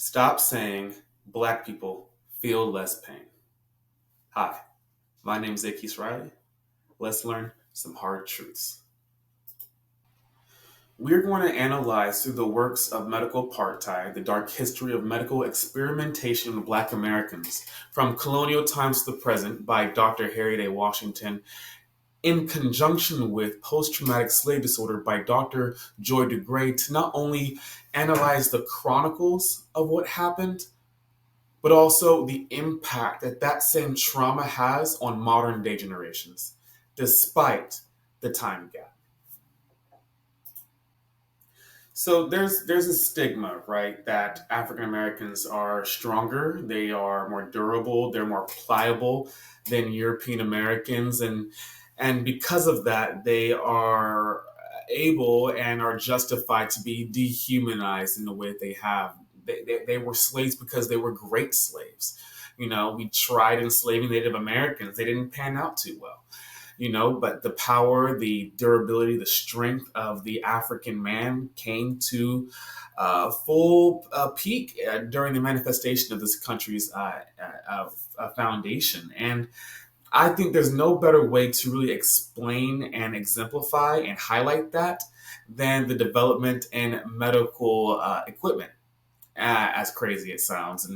Stop saying black people feel less pain. Hi, my name is Akis Riley. Let's learn some hard truths. We're going to analyze through the works of medical apartheid the dark history of medical experimentation with black Americans from colonial times to the present by Dr. Harriet A. Washington in conjunction with post traumatic slave disorder by Dr. Joy DeGray to not only analyze the chronicles of what happened, but also the impact that that same trauma has on modern day generations, despite the time gap. So there's a stigma, right, that African Americans are stronger, they are more durable, they're more pliable than European Americans, and because of that, they are able and are justified to be dehumanized in the way that they have. They were slaves because they were great slaves. We tried enslaving Native Americans; they didn't pan out too well. But the power, the durability, the strength of the African man came to full peak during the manifestation of this country's foundation. And I think there's no better way to really explain and exemplify and highlight that than the development in medical equipment, as crazy it sounds.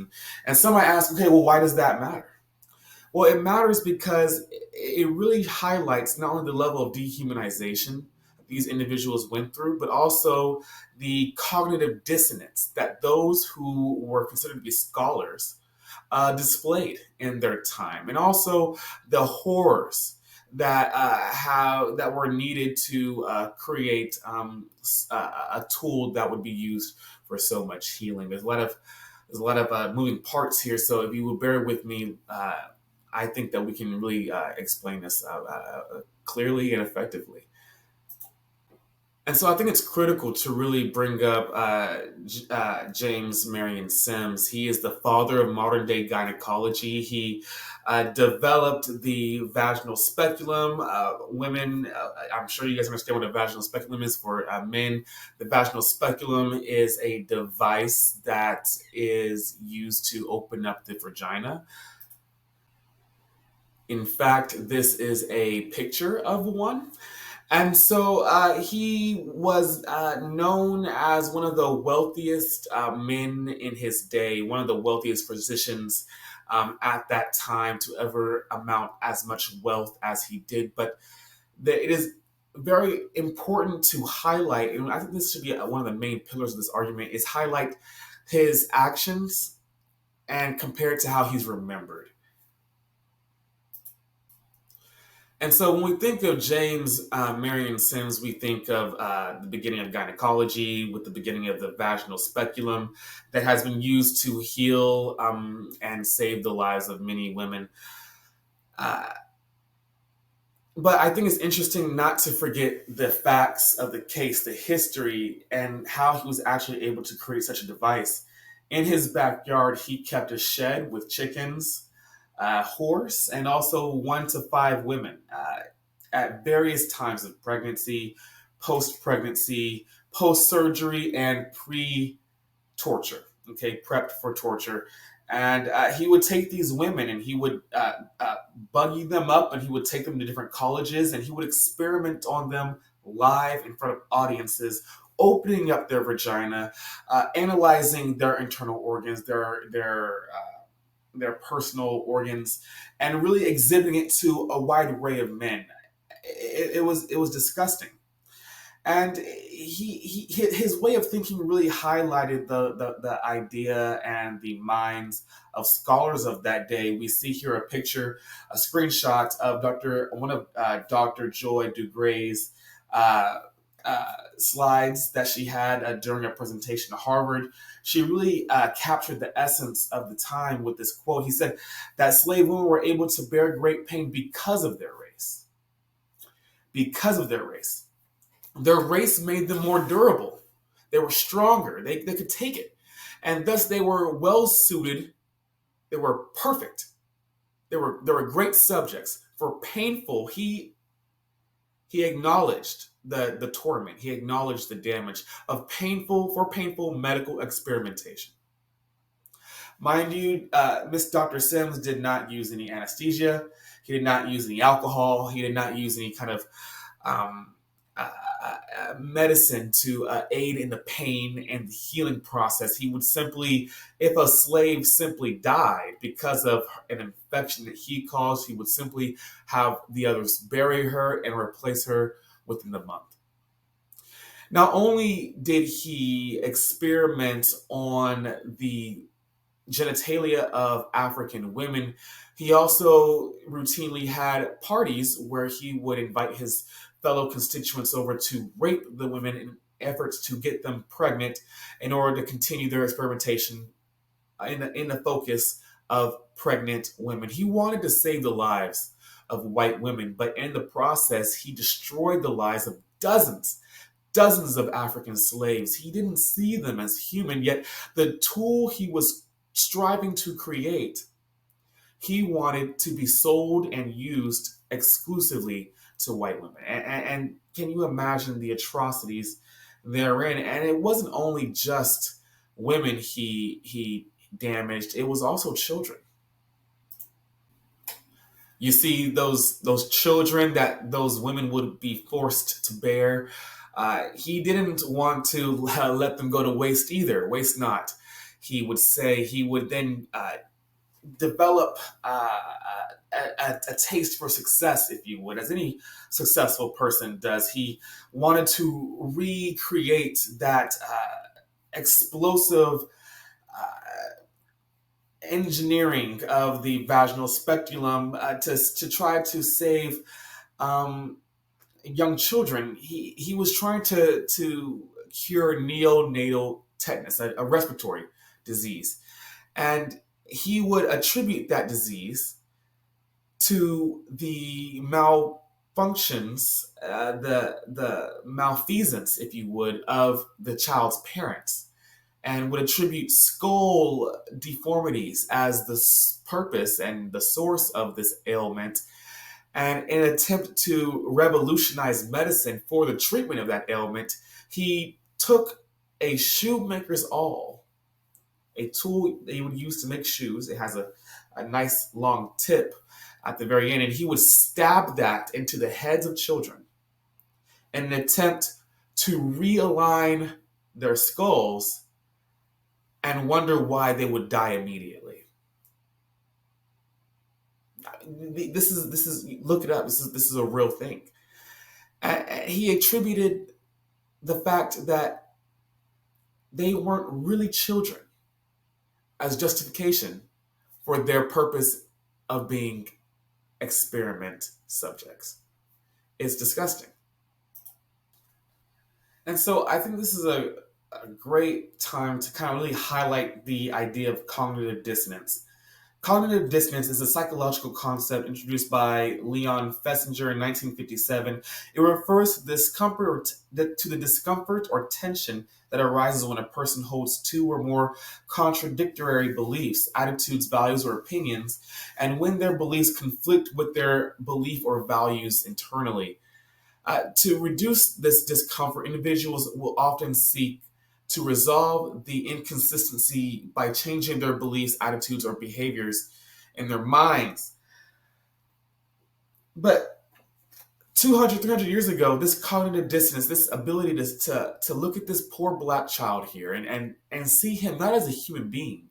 And some might ask, okay, well, why does that matter? Well, it matters because it really highlights not only the level of dehumanization these individuals went through, but also the cognitive dissonance that those who were considered to be scholars displayed in their time, and also the horrors that were needed to create a tool that would be used for so much healing. There's a lot of moving parts here, so if you will bear with me. I think that we can really explain this clearly and effectively. And so I think it's critical to really bring up James Marion Sims. He is the father of modern day gynecology. He developed the vaginal speculum. Women, I'm sure you guys understand what a vaginal speculum is for men. The vaginal speculum is a device that is used to open up the vagina. In fact, this is a picture of one. And so he was known as one of the wealthiest men in his day, one of the wealthiest physicians at that time to ever amount as much wealth as he did. But it is very important to highlight, and I think this should be one of the main pillars of this argument, is highlight his actions and compare it to how he's remembered. And so when we think of James Marion Sims, we think of the beginning of gynecology with the beginning of the vaginal speculum that has been used to heal and save the lives of many women. Uh, but I think it's interesting not to forget the facts of the case, the history, and how he was actually able to create such a device. In his backyard, he kept a shed with chickens, horse, and also 1 to 5 women at various times of pregnancy, post-pregnancy, post-surgery, and pre-torture. Okay, prepped for torture. And he would take these women and he would buggy them up and he would take them to different colleges and he would experiment on them live in front of audiences, opening up their vagina, analyzing their internal organs, their personal organs, and really exhibiting it to a wide array of men. It was disgusting, and his way of thinking really highlighted the idea and the minds of scholars of that day. We see here a picture, a screenshot of Dr. Joy DeGray's uh, slides that she had during a presentation at Harvard. She really captured the essence of the time with this quote. He said that slave women were able to bear great pain because of their race. Because of their race. Their race made them more durable. They were stronger. They could take it. And thus they were well suited. They were perfect. They were great subjects. For painful, he acknowledged the torment. He acknowledged the damage of painful medical experimentation. Mind you, Miss Dr. Sims did not use any anesthesia. He did not use any alcohol. He did not use any kind of um, medicine to aid in the pain and the healing process. He would simply, if a slave simply died because of an infection that he caused, he would simply have the others bury her and replace her within the month. Not only did he experiment on the genitalia of African women, he also routinely had parties where he would invite his fellow constituents over to rape the women in efforts to get them pregnant in order to continue their experimentation in the focus of pregnant women. He wanted to save the lives of white women, but in the process, he destroyed the lives of dozens of African slaves. He didn't see them as human, yet the tool he was striving to create, he wanted to be sold and used exclusively to white women. And can you imagine the atrocities therein? And it wasn't only just women he damaged, it was also children. You see those children that those women would be forced to bear. He didn't want to let them go to waste either. Waste not. He would say he would then develop a taste for success, if you would, as any successful person does. He wanted to recreate that explosive engineering of the vaginal speculum to try to save young children. He was trying to cure neonatal tetanus, a respiratory disease, and he would attribute that disease to the malfunctions, the malfeasance, if you would, of the child's parents, and would attribute skull deformities as the purpose and the source of this ailment. And in an attempt to revolutionize medicine for the treatment of that ailment, he took a shoemaker's awl, a tool that he would use to make shoes. It has a nice long tip at the very end, and he would stab that into the heads of children in an attempt to realign their skulls and wonder why they would die immediately. This is look it up. This is a real thing. He attributed the fact that they weren't really children as justification for their purpose of being experiment subjects. It's disgusting. And so I think this is a great time to kind of really highlight the idea of cognitive dissonance. Cognitive dissonance is a psychological concept introduced by Leon Festinger in 1957. It refers to the discomfort or tension that arises when a person holds two or more contradictory beliefs, attitudes, values, or opinions, and when their beliefs conflict with their belief or values internally. To reduce this discomfort, individuals will often seek to resolve the inconsistency by changing their beliefs, attitudes, or behaviors in their minds. But 200, 300 years ago, this cognitive dissonance, this ability to look at this poor black child here and see him not as a human being,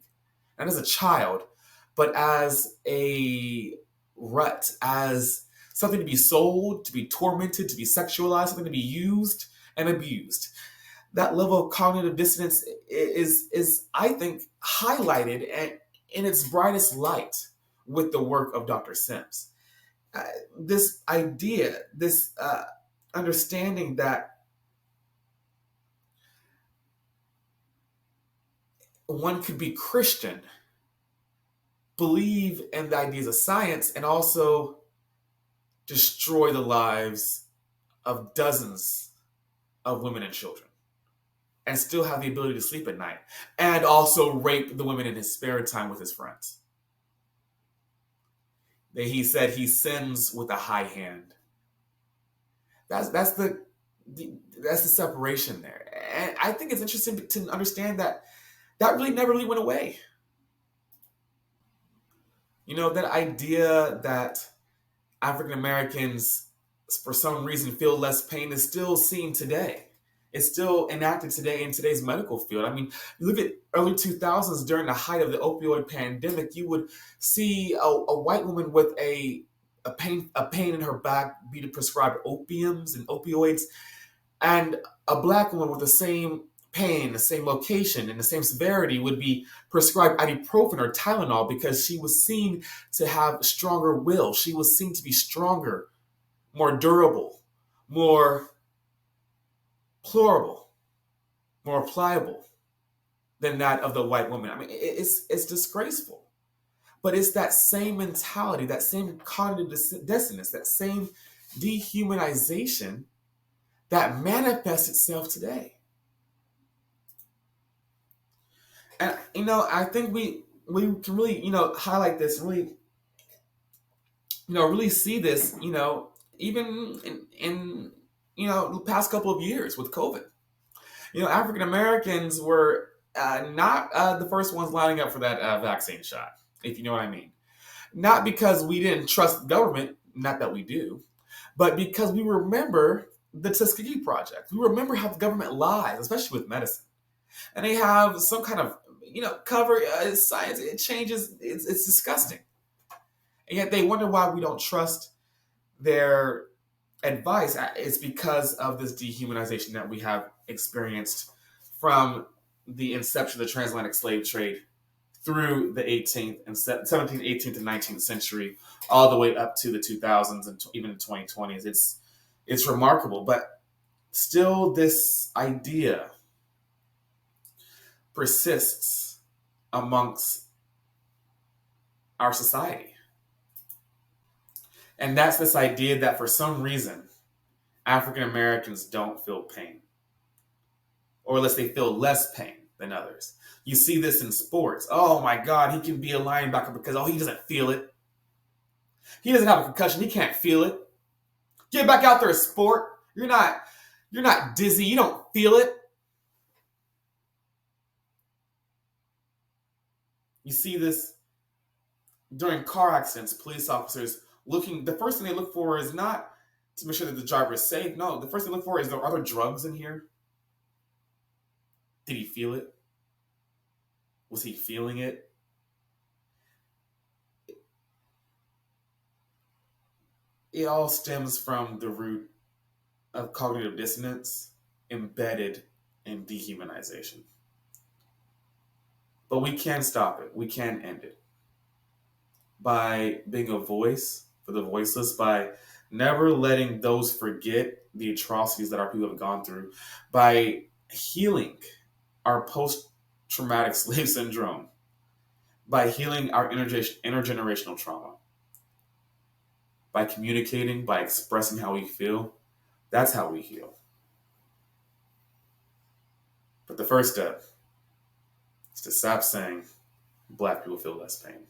not as a child, but as a rut, as something to be sold, to be tormented, to be sexualized, something to be used and abused. That level of cognitive dissonance is I think, highlighted in its brightest light with the work of Dr. Sims. This idea, this understanding that one could be Christian, believe in the ideas of science, and also destroy the lives of dozens of women and children, and still have the ability to sleep at night, and also rape the women in his spare time with his friends. That he said he sins with a high hand. That's the separation there, and I think it's interesting to understand that really never really went away. That idea that African Americans, for some reason, feel less pain is still seen today. It's still enacted today in today's medical field. I mean, you look at early 2000s during the height of the opioid pandemic, you would see a white woman with a pain in her back be prescribed opiums and opioids, and a black woman with the same pain, the same location, and the same severity would be prescribed ibuprofen or Tylenol because she was seen to have stronger will. She was seen to be stronger, more durable, more plurable, more pliable than that of the white woman. I mean, it's disgraceful. But it's that same mentality, that same cognitive dissonance, that same dehumanization that manifests itself today. And I think we can really highlight this, really really see this, even in the past couple of years with COVID. African Americans were not the first ones lining up for that vaccine shot, if you know what I mean. Not because we didn't trust the government, not that we do, but because we remember the Tuskegee Project. We remember how the government lies, especially with medicine. And they have some kind of, cover science. It changes. It's disgusting. And yet they wonder why we don't trust their advice. It's because of this dehumanization that we have experienced from the inception of the transatlantic slave trade through the 18th and 17th, 18th, and 19th century, all the way up to the 2000s and even the 2020s. It's remarkable, but still this idea persists amongst our society. And that's this idea that for some reason, African Americans don't feel pain, or unless they feel less pain than others. You see this in sports. Oh my God, he can be a linebacker because, he doesn't feel it. He doesn't have a concussion. He can't feel it. Get back out there, sport. You're not dizzy. You don't feel it. You see this during car accidents. Police officers the first thing they look for is not to make sure that the driver is safe. No, the first thing they look for is, are there drugs in here? Did he feel it? Was he feeling it? It all stems from the root of cognitive dissonance embedded in dehumanization. But we can stop it. We can end it by being a voice for the voiceless, by never letting those forget the atrocities that our people have gone through, by healing our post-traumatic slave syndrome, by healing our intergenerational trauma, by communicating, by expressing how we feel. That's how we heal. But the first step is to stop saying Black people feel less pain.